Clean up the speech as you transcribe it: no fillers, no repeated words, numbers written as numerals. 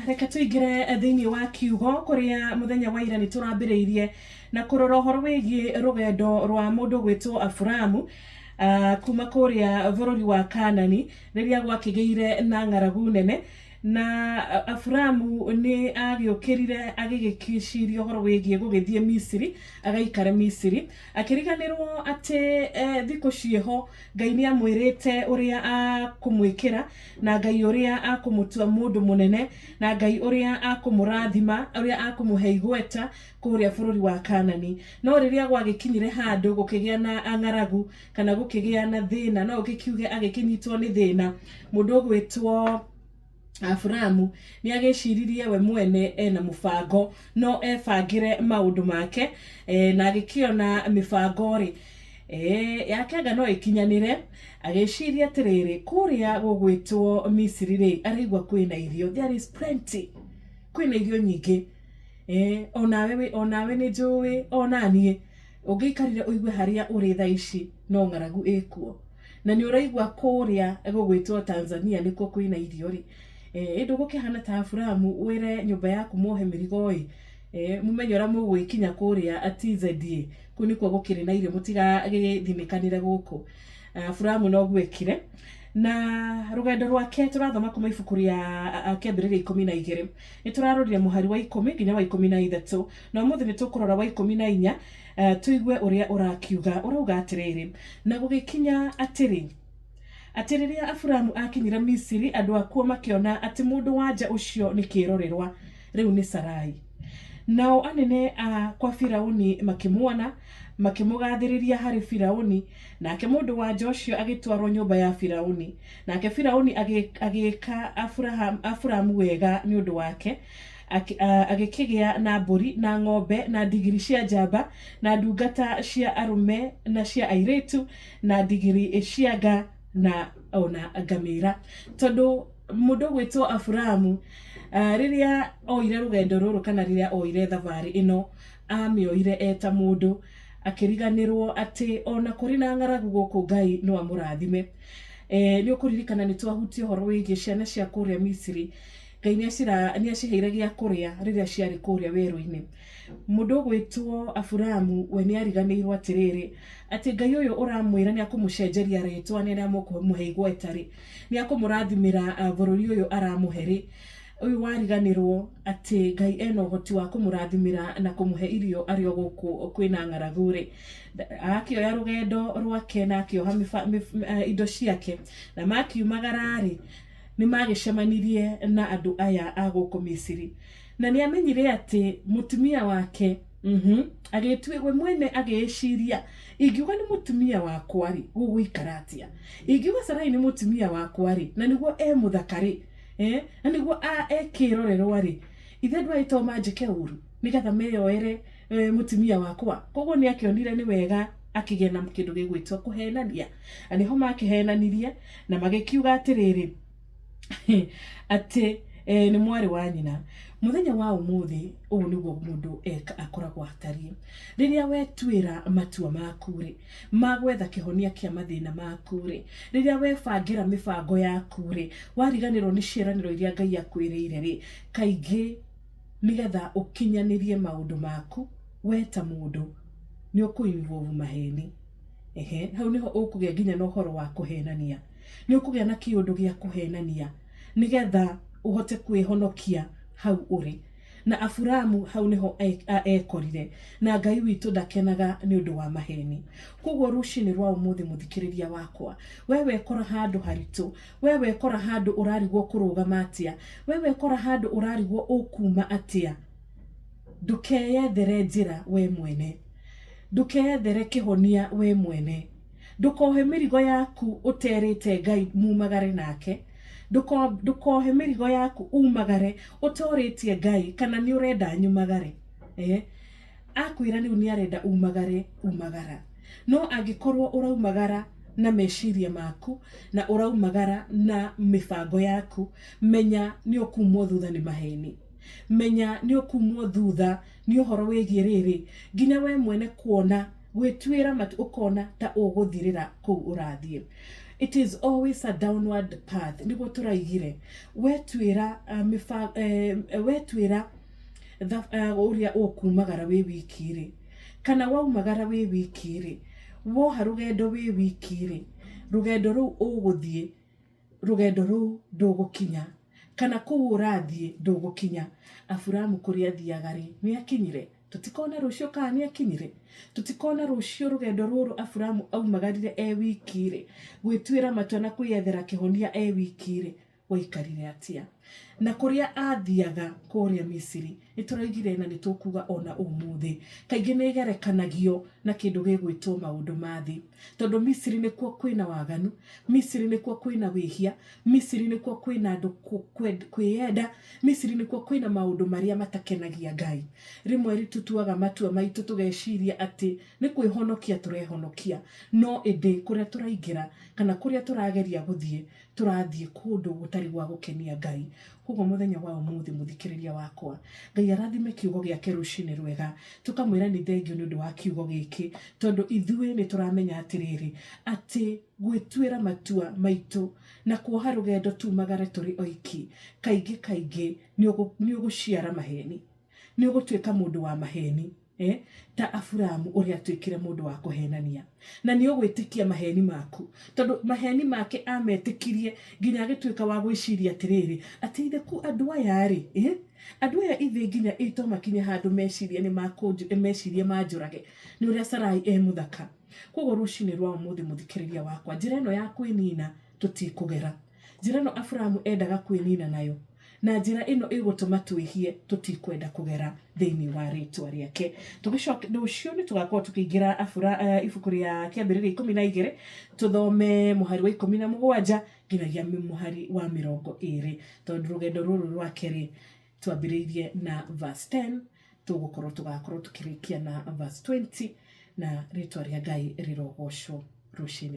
reka tuigire thiini wa kiugo kuria muthenya wa ira ni turambiriirie na kurora horo wigie rugendo rwa mundu gwitwo Afuramu kuma kuria bururi wa Kanani riria gwakigeire na ng'aragu nene na Afuramu ni agiukirire agigikicirio horo wigie gugithie Misiri agaikara Misiri akiriganirwo ati thiko cieho Ngai ni amwirite uria akumwikira na Ngai uria akumutua mundu munene na Ngai uria akumurathima uria akumuhe igweta kuria bururi wa Kanani no riria gwagikinyire handu gukigia na ng'aragu kana gukigia na thina no ukikiuge agikinyitwo ni thina mundu gwitwo Afuramu ni agiciririe we mwene ena mubango no ebangire maundu make na agikiona mibango ri yakega no ikinyanire agiciria tiriri kuria gugwitwo Misiri ri arigwa kwina irio there is plenty kwina irio nyingi onawe ni njui onanie ungiikarire uigwe haria uri tha ici no ng'aragu ikuo na ni uraigwa kuria gugwitwo Tanzania niko kwina irio ri endo gukihana ta Afuramu wire nyumba yaku mohe mirigo mumenyora mugwikinya kuria atizedie kuniko gukire na irio mutiga githimikanire guku Afuramu no gwekire na rugendo rwake turathoma kuma ibuku ria Kĩambĩrĩria 12 ni turarorire muhari wa 10 nginya wa 13 na muthi ni tukurora wa 14 tuigue uria urakiuga urauga atiriri na gugikinya atiriria Afuramu akinyira Misiri andu akuo makiona ati mundu wanja ucio ni kirorerwa riu ni Sarai nao anene kwa Firauni makimuona makimugathiriria hari Firauni nake mundu wanja ucio agitwarwo nyumba ya Firauni nake Firauni agika Afuramu wega ni undu wake agikigia na mburi na ng'ombe na ndigiri cia njamba na ndungata cia arume na cia airitu na ndigiri cia nga na ona ngamira tondu mundu gwitwo Afuramu riria oire rugendo ruru kana riria oire thavari ino amioire eta mundu akiriganirwo ati ona kuri na ng'aragu guku Ngai no amurathime ni ukuririkana ni twahutie horo wigie ciana cia kuria Misiri Ngai ni aciheire gia kuria riria ciari kuria weru-ini mundu gwitwo Afuramu we ni ariganirwo atiriri ati Ngai uyu uramwira ni akumucenjeria ritwa ni amukumuhe igweta ri ni akumurathimira bururi uyu aramuheri uyu wariganirwo ati Ngai ena uhoti wa kumurathimira na kumuhe irio ario guku kwina ng'aragu ri akioya rugendo rwake na akioha indo ciake na makiumagara ri ni magicemanirie na andu aya aguku Misiri na ni amenyire ati mutumia wake agitwigwe mwene ageciria ingiuga ni mutumia wakwa ri gugwikara atia ingiuga Sarai ni mutumia wakwa ri na niguo muthakari na niguo ekirorerwa ri ithe ndwaito manjike uru nigetha meyoere mutumia wakwa koguo ni akionire ni wega akigena na kindu gigwitwo kuhenania aniho makihenanirie na magikiuga atiriri ati ni mwari wa nyina muthenya wa umuthi ubu niguo mundu akoragwo atari riria wetwira matua maku ri magwetha kihonia kia mathina maku ri riria webangira mibango yaku ri wariganirwo ni ciiraniro iria Ngai akwirire ri kaingi nigetha ukinyanirie maundu maku weta mundu ni ukuimwo maheni hau niho ukugia nginya no horo wa kuhenania ni ukugia na kiundu gia kuhenania nigetha uhote kwihonokia hau uri na Afuramu hau niho ekorire na Ngai witu ndakenaga ni undu wa maheni koguo rucini rwa umuthi muthikiriria wakwa wewe kora handu haritu wewe kora handu urarigwo kurugama atia wewe kora handu urarigwo ukuma atia ndukeyethere njira we mwene ndukeyethere kihonia we mwene ndukohe mirigo yaku uterite Ngai mumagare nake ndukohe mirigo yaku umagare utoritie Ngai kana ni urenda nyumagare akwira ni uni arenda umagara no angikorwo uraumagara na meciria maku na uraumagara na mibango yaku menya ni ukumwo thutha ni maheni menya ni ukumwo thutha ni uhoro wigie riri nginya we mwene kuona gwitwira matu ukona ta uguthirira ku urathie it is always a downward path. Niguo turaigire wetwira wetwira uria ukumagara wi wiki ri kana waumagara wi wiki ri woha rugendo wi wiki ri rugendo ru uguthie rugendo ru ndugukinya kana ku urathie ndugukinya. Aburamu kuria thiaga ri ni akinyire tutikona rucio kana ni akinyire tutikona rucio rugendo ruru Aburamu aumagarire wiki ri gwitwira matua na kwiyethera kihonia wiki ri waikarire atia na kuria athiaga kuria Misiri nituraigire na nitukuga ona umuthi kaingi ni gerekanagio na kindu gigwitwo maundu mathi tondu Misiri nikuo kwina waganu, Misiri nikuo kwina wihia, Misiri nikuo kwina andu kwiyenda, Misiri nikuo kwina maundu maria matakenagia Ngai. Rimwe ritutuaga matua maitu tugeciria ati ni kwihonokia turehonokia no indi kuria turaingira kana kuria turageria guthie turathie kundu gutari gwa gukenia Ngai. Koguo muthenya wa umuthi muthikiriria wakwa Ngai arathime kiugo giake rucini rwega tukamwira ni thengio ni undu wa kiugo giki tondu ithui ni turamenya atiriri ati gwitwira matua maitu na kuoha rugendo tumagare turi oiki kaingi ni uguciara maheni ni ugutwika mundu wa maheni ta Aburamu uria twikire mundu wa kuhenania na ni ugwitikia maheni maku tondu maheni make ametikirie nginya agitwika wa gwiciria atiriri ati ithe ku andu aya ri andu aya ithe nginya ito makinya handu meciria ni meciria manjurage ni uria Sarai muthaka. Koguo rucini rwa umuthi muthikiriria wakwa njira ino ya kwinina tutikugera njira ino Aburamu endaga kwinina nayo na njira ino igutuma twihie tutikwenda kugera thiini wa ritwa riake. Tugicoka rucio ni tugakorwo tukiingira ibuku ria kiambiriria 12 tuthome muhari wa 17 nginyagia muhari wa 20 tondu rugendo ruru rwake ri twambiriirie na verse 10 tugakorwo tukirikia na verse 20 na ritwa ria Ngai rirogocwo rucini.